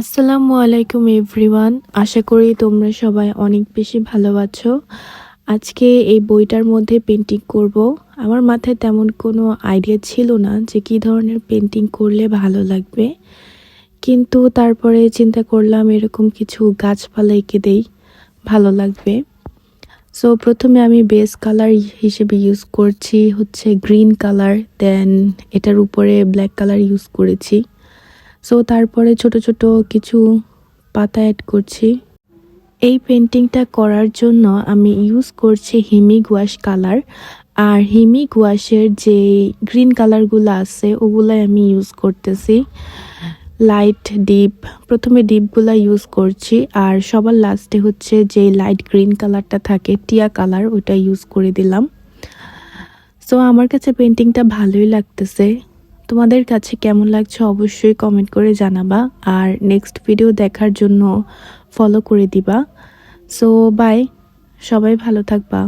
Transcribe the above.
আসসালামু আলাইকুম এভরিওয়ান। আশা করি তোমরা সবাই অনেক বেশি ভালো আছো। আজকে এই বইটার মধ্যে পেন্টিং করব। আমার মাথায় তেমন কোনো আইডিয়া ছিল না যে কী ধরনের পেন্টিং করলে ভালো লাগবে, কিন্তু তারপরে চিন্তা করলাম এরকম কিছু গাছপালা এঁকে দেই, ভালো লাগবে। সো প্রথমে আমি বেস কালার হিসেবে ইউজ করছি হচ্ছে গ্রিন কালার, দেন এটার উপরে ব্ল্যাক কালার ইউজ করেছি। সো তারপরে ছোট ছোট কিছু পাতা অ্যাড করছি। এই পেন্টিংটা করার জন্য আমি ইউজ করছি হিমি গুয়াশ কালার, আর হিমি গুয়াশের যে গ্রিন কালারগুলো আছে ওগুলাই আমি ইউজ করতেছি। লাইট ডিপ, প্রথমে ডিপগুলা ইউজ করছি, আর সবার লাস্টে হচ্ছে যে লাইট গ্রিন কালারটা থাকে টিয়া কালার, ওইটা ইউজ করে দিলাম। সো আমার কাছে পেন্টিংটা ভালোই লাগতেছে। তোমাদের কাছে কেমন লাগছে অবশ্যই কমেন্ট করে জানাবা, আর নেক্সট ভিডিও দেখার জন্য ফলো করে দিবা। সো বাই, সবাই ভালো থাকবা।